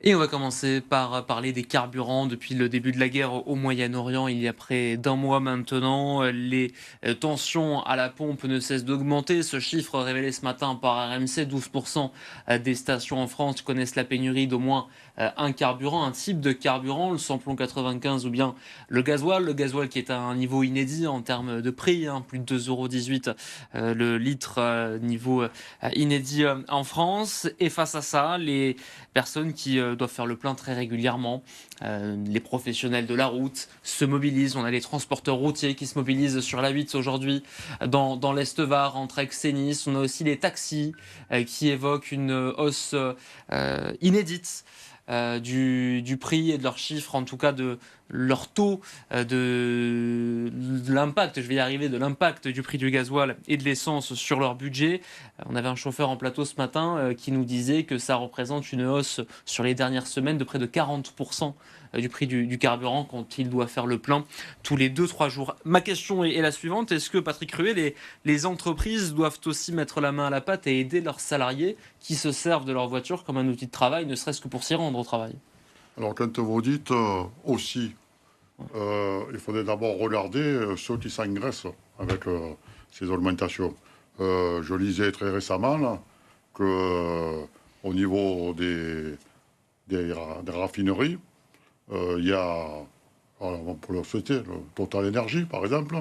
Et on va commencer par parler des carburants. Depuis le début de la guerre au Moyen-Orient, il y a près d'un mois maintenant, les tensions à la pompe ne cessent d'augmenter. Ce chiffre révélé ce matin par RMC, 12% des stations en France connaissent la pénurie d'au moins un carburant, un type de carburant, le samplon 95 ou bien le gasoil. Le gasoil qui est à un niveau inédit en termes de prix, plus de 2,18 € le litre, niveau inédit en France. Et face à ça, les personnes qui doivent faire le plein très régulièrement. Les professionnels de la route se mobilisent. On a les transporteurs routiers qui se mobilisent sur la 8 aujourd'hui dans l'Est Var, entre Aix et Nice. On a aussi les taxis qui évoquent une hausse inédite du prix et de leurs chiffres, en tout cas de leur taux de l'impact, je vais y arriver, de l'impact du prix du gasoil et de l'essence sur leur budget. On avait un chauffeur en plateau ce matin qui nous disait que ça représente une hausse sur les dernières semaines de près de 40% du prix du carburant quand il doit faire le plein tous les 2-3 jours. Ma question est la suivante, est-ce que, Patrick Ruet, les entreprises doivent aussi mettre la main à la pâte et aider leurs salariés qui se servent de leur voiture comme un outil de travail, ne serait-ce que pour s'y rendre au travail? Alors, quand vous dites aussi, il faudrait d'abord regarder ceux qui s'engraissent avec ces augmentations. Je lisais très récemment là, que au niveau des raffineries, il y a, alors, pour le souhaiter, le Total Energy par exemple,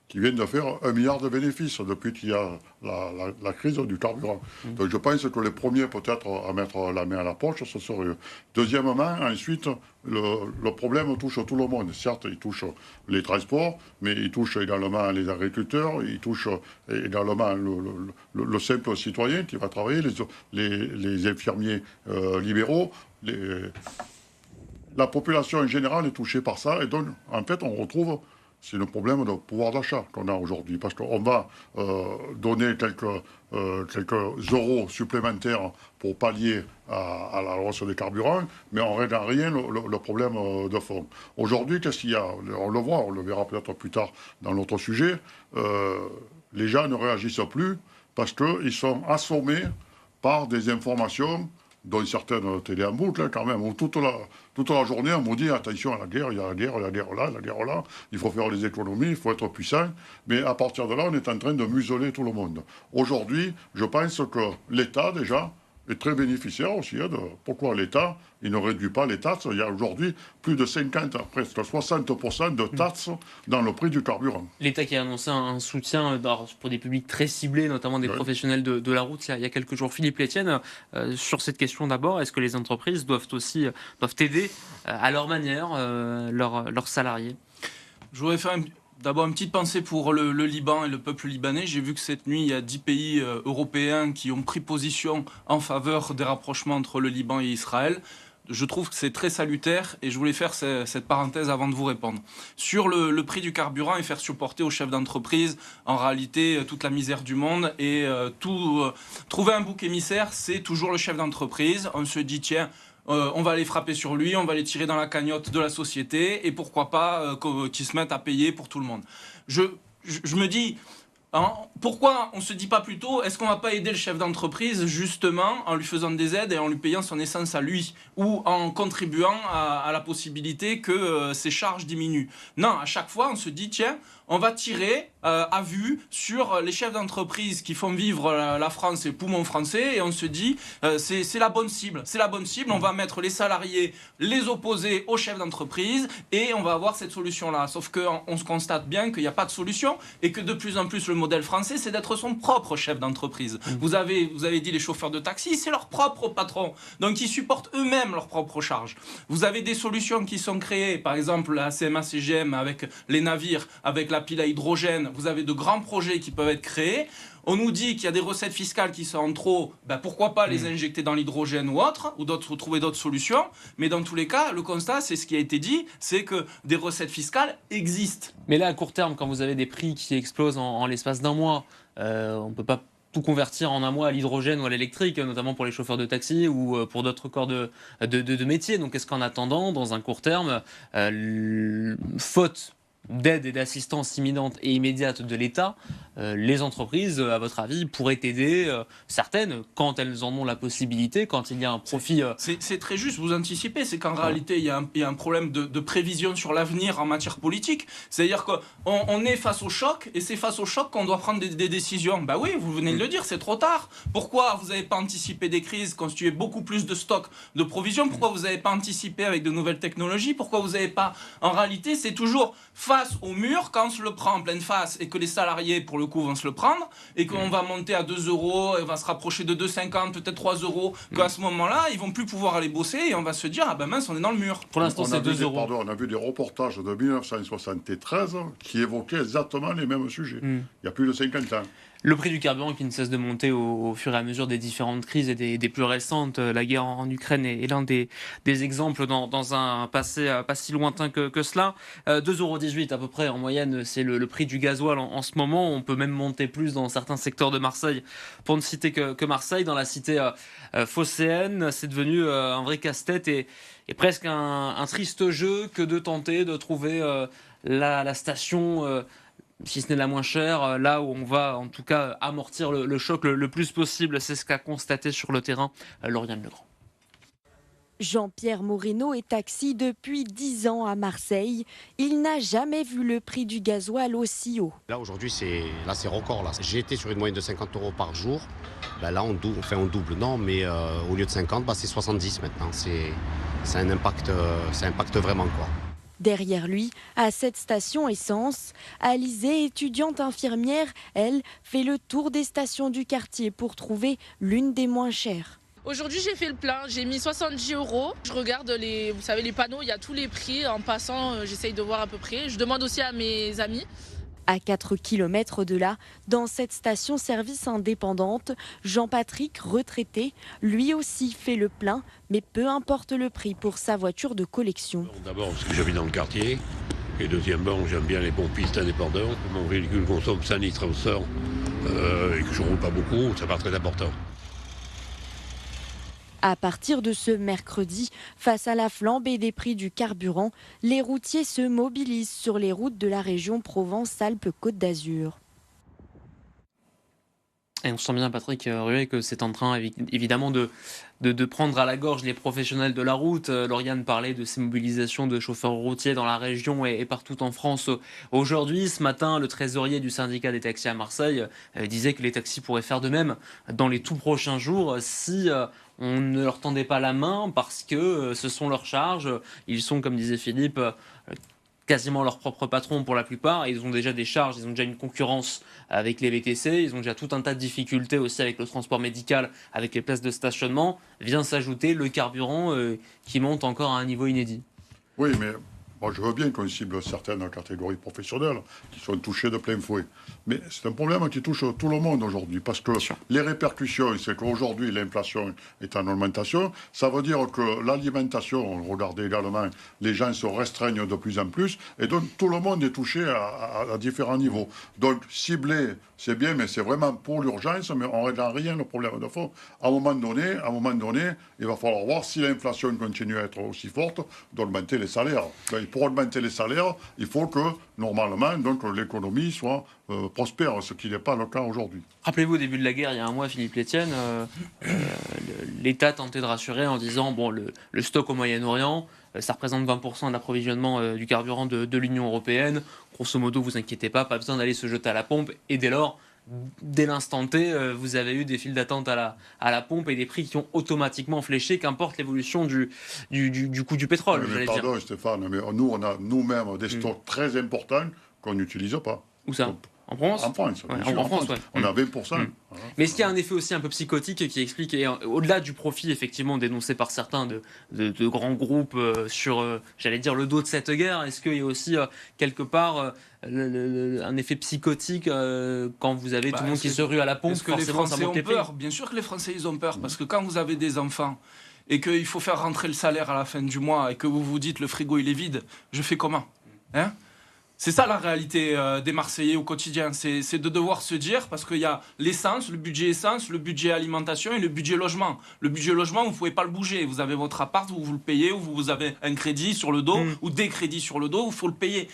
qui viennent de faire 1 milliard de bénéfices depuis qu'il y a la crise du carburant. Donc je pense que les premiers peut-être à mettre la main à la poche, ce serait eux. Deuxièmement, ensuite, le problème touche tout le monde. Certes, il touche les transports, mais il touche également les agriculteurs, il touche également le simple citoyen qui va travailler, les infirmiers libéraux, la population en général est touchée par ça. Et donc, en fait, on retrouve c'est le problème de pouvoir d'achat qu'on a aujourd'hui. Parce qu'on va donner quelques euros supplémentaires pour pallier à la hausse des carburants, mais on ne règle en rien le problème de fond. Aujourd'hui, qu'est-ce qu'il y a? On le voit, on le verra peut-être plus tard dans notre sujet. Les gens ne réagissent plus parce qu'ils sont assommés par des informations dont certaines télé en boucle, quand même, où toute la journée, on vous dit attention à la guerre, il y a la guerre là, la guerre là, il faut faire des économies, il faut être puissant. Mais à partir de là, on est en train de museler tout le monde. Aujourd'hui, je pense que l'État, déjà, est très bénéficiaire aussi. Pourquoi l'État, il ne réduit pas les taxes? Il y a aujourd'hui plus de 50, presque 60% de taxes dans le prix du carburant. L'État qui a annoncé un soutien pour des publics très ciblés, notamment des Oui. professionnels de la route, il y a quelques jours. Philippe Létienne, sur cette question d'abord, est-ce que les entreprises doivent aider à leur manière leurs salariés? Je voudrais faire d'abord une petite pensée pour le Liban et le peuple libanais. J'ai vu que cette nuit, il y a 10 pays européens qui ont pris position en faveur des rapprochements entre le Liban et Israël. Je trouve que c'est très salutaire et je voulais faire cette parenthèse avant de vous répondre. Sur le prix du carburant et faire supporter aux chefs d'entreprise, en réalité, toute la misère du monde et trouver un bouc émissaire, c'est toujours le chef d'entreprise. On se dit, tiens, on va aller frapper sur lui, on va les tirer dans la cagnotte de la société et pourquoi pas qu'ils se mettent à payer pour tout le monde. Je me dis, hein, pourquoi on ne se dit pas plutôt, est-ce qu'on ne va pas aider le chef d'entreprise justement en lui faisant des aides et en lui payant son essence à lui ou en contribuant à la possibilité que ses charges diminuent? Non, à chaque fois on se dit, tiens, on va tirer à vue sur les chefs d'entreprise qui font vivre la France et le poumon français et on se dit c'est la bonne cible, on va mettre les salariés, les opposer aux chefs d'entreprise et on va avoir cette solution-là. Sauf qu'on se constate bien qu'il n'y a pas de solution et que de plus en plus le modèle français c'est d'être son propre chef d'entreprise. Vous avez dit les chauffeurs de taxi, c'est leur propre patron, donc ils supportent eux-mêmes leurs propres charges. Vous avez des solutions qui sont créées, par exemple la CMA-CGM avec les navires, avec la pile à hydrogène, vous avez de grands projets qui peuvent être créés. On nous dit qu'il y a des recettes fiscales qui sont en trop, pourquoi pas les injecter dans l'hydrogène ou autre, ou trouver d'autres solutions. Mais dans tous les cas, le constat, c'est ce qui a été dit, c'est que des recettes fiscales existent. Mais là, à court terme, quand vous avez des prix qui explosent en l'espace d'un mois, on ne peut pas tout convertir en un mois à l'hydrogène ou à l'électrique, notamment pour les chauffeurs de taxi ou pour d'autres corps de métier. Donc est-ce qu'en attendant, dans un court terme, faute d'aide et d'assistance imminente et immédiate de l'État, les entreprises, à votre avis, pourraient aider certaines quand elles en ont la possibilité, quand il y a un profit. C'est très juste, vous anticipez, c'est qu'en réalité, il y a un problème de prévision sur l'avenir en matière politique. C'est-à-dire qu'on est face au choc, et c'est face au choc qu'on doit prendre des décisions. Bah oui, vous venez de le dire, c'est trop tard. Pourquoi vous n'avez pas anticipé des crises, constitué beaucoup plus de stocks de provisions? Pourquoi vous n'avez pas anticipé avec de nouvelles technologies? Pourquoi vous n'avez pas... En réalité, c'est toujours face au mur, quand on se le prend en pleine face, et que les salariés, pour le coup, vont se le prendre, et qu'on va monter à 2 euros, et on va se rapprocher de 2,50, peut-être 3 euros, qu'à ce moment-là, ils vont plus pouvoir aller bosser, et on va se dire, ah ben mince, on est dans le mur. Pour l'instant, c'est 2 euros. On a vu des reportages de 1973 qui évoquaient exactement les mêmes sujets. Il y a plus de 50 ans. Le prix du carburant qui ne cesse de monter au fur et à mesure des différentes crises et des plus récentes. La guerre en Ukraine est l'un des exemples dans un passé pas si lointain que cela. 2,18 € à peu près en moyenne, c'est le prix du gasoil en ce moment. On peut même monter plus dans certains secteurs de Marseille. Pour ne citer que Marseille, dans la cité phocéenne, c'est devenu un vrai casse-tête et presque un triste jeu que de tenter de trouver la station... si ce n'est la moins chère, là où on va en tout cas amortir le choc le plus possible. C'est ce qu'a constaté sur le terrain Lauriane Legrand. Jean-Pierre Moreno est taxi depuis 10 ans à Marseille. Il n'a jamais vu le prix du gasoil aussi haut. Là aujourd'hui c'est record. J'ai été sur une moyenne de 50 € par jour. Là on double, non, mais au lieu de 50, c'est 70 maintenant. Ça impacte vraiment quoi. Derrière lui, à cette station essence, Alizée, étudiante infirmière, elle, fait le tour des stations du quartier pour trouver l'une des moins chères. Aujourd'hui, j'ai fait le plein, j'ai mis 70 €. Je regarde les panneaux, il y a tous les prix. En passant, j'essaye de voir à peu près. Je demande aussi à mes amis. À 4 km de là, dans cette station-service indépendante, Jean-Patrick, retraité, lui aussi fait le plein, mais peu importe le prix pour sa voiture de collection. D'abord parce que j'habite dans le quartier, et deuxièmement j'aime bien les pompistes indépendants. Mon véhicule consomme 5 litres au sort et que je ne roule pas beaucoup, ça part très important. À partir de ce mercredi, face à la flambée des prix du carburant, les routiers se mobilisent sur les routes de la région Provence-Alpes-Côte d'Azur. Et on sent bien, Patrick Ruet, que c'est en train évidemment de prendre à la gorge les professionnels de la route. Lauriane parlait de ces mobilisations de chauffeurs routiers dans la région et partout en France aujourd'hui. Ce matin, le trésorier du syndicat des taxis à Marseille disait que les taxis pourraient faire de même dans les tout prochains jours si on ne leur tendait pas la main, parce que ce sont leurs charges. Ils sont, comme disait Philippe, quasiment leur propre patron pour la plupart. Ils ont déjà des charges, ils ont déjà une concurrence avec les VTC, ils ont déjà tout un tas de difficultés aussi avec le transport médical, avec les places de stationnement. Vient s'ajouter le carburant qui monte encore à un niveau inédit. Oui, mais moi je veux bien qu'on cible certaines catégories professionnelles qui sont touchées de plein fouet. Mais c'est un problème qui touche tout le monde aujourd'hui, parce que les répercussions, c'est qu'aujourd'hui l'inflation est en augmentation. Ça veut dire que l'alimentation, regardez également, les gens se restreignent de plus en plus, et donc tout le monde est touché à différents niveaux. Donc cibler, c'est bien, mais c'est vraiment pour l'urgence, mais on ne règle en rien le problème de fond. À un moment donné, il va falloir voir, si l'inflation continue à être aussi forte, d'augmenter les salaires. Donc, pour augmenter les salaires, il faut que, normalement, donc, l'économie soit prospère, ce qui n'est pas le cas aujourd'hui. Rappelez-vous, au début de la guerre, il y a un mois, Philippe Létienne, l'État tentait de rassurer en disant bon, le stock au Moyen-Orient, ça représente 20% de l'approvisionnement du carburant de l'Union européenne. Grosso modo, vous inquiétez pas besoin d'aller se jeter à la pompe. Et dès lors, dès l'instant T, vous avez eu des files d'attente à la pompe et des prix qui ont automatiquement fléché, qu'importe l'évolution du coût du pétrole. Mais pardon, Stéphane, mais nous, on a nous-mêmes des stocks très importants qu'on n'utilise pas. Où ça ? En France ? En France, ouais, en France, ouais. On a 20%. Voilà. Mais est-ce qu'il y a un effet aussi un peu psychotique qui explique, et au-delà du profit effectivement dénoncé par certains de grands groupes sur, j'allais dire, le dos de cette guerre, est-ce qu'il y a aussi quelque part un effet psychotique quand vous avez tout le monde qui se rue à la pompe? Est-ce que les Français ont peur ? Bien sûr que les Français ils ont peur, parce que quand vous avez des enfants et qu'il faut faire rentrer le salaire à la fin du mois et que vous vous dites le frigo il est vide, je fais comment ? C'est ça la réalité des Marseillais au quotidien, c'est de devoir se dire, parce qu'il y a l'essence, le budget essence, le budget alimentation et le budget logement. Le budget logement, vous ne pouvez pas le bouger. Vous avez votre appart, vous le payez, ou vous avez un crédit sur le dos, ou des crédits sur le dos, il faut le payer.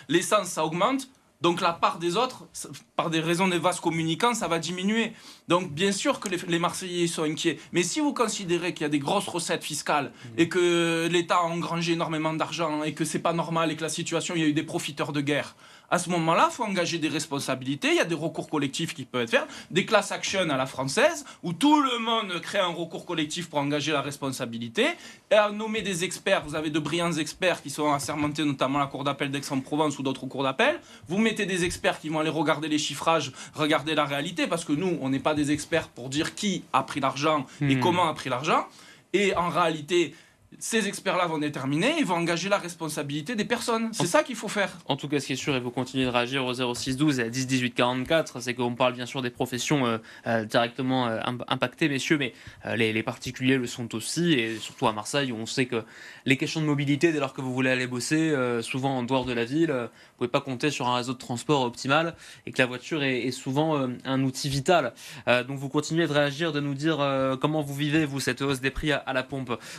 L'essence, ça augmente. Donc la part des autres, par des raisons des vases communicants, ça va diminuer. Donc bien sûr que les Marseillais sont inquiets. Mais si vous considérez qu'il y a des grosses recettes fiscales et que l'État a engrangé énormément d'argent et que c'est pas normal et que la situation, il y a eu des profiteurs de guerre, à ce moment-là, il faut engager des responsabilités. Il y a des recours collectifs qui peuvent être faits, des class action à la française, où tout le monde crée un recours collectif pour engager la responsabilité, et à nommer des experts. Vous avez de brillants experts qui sont assermentés, notamment à la Cour d'appel d'Aix-en-Provence ou d'autres cours d'appel. Vous mettez des experts qui vont aller regarder les chiffrages, regarder la réalité, parce que nous, on n'est pas des experts pour dire qui a pris l'argent et comment a pris l'argent. Et en réalité, ces experts-là vont déterminer, ils vont engager la responsabilité des personnes. C'est ça qu'il faut faire. En tout cas, ce qui est sûr, et vous continuez de réagir au 06 12 et à 10 18 44, c'est qu'on parle bien sûr des professions directement impactées, messieurs, mais les particuliers le sont aussi, et surtout à Marseille, où on sait que les questions de mobilité, dès lors que vous voulez aller bosser, souvent en dehors de la ville, vous ne pouvez pas compter sur un réseau de transport optimal, et que la voiture est souvent un outil vital. Donc vous continuez de réagir, de nous dire comment vous vivez, vous, cette hausse des prix à la pompe.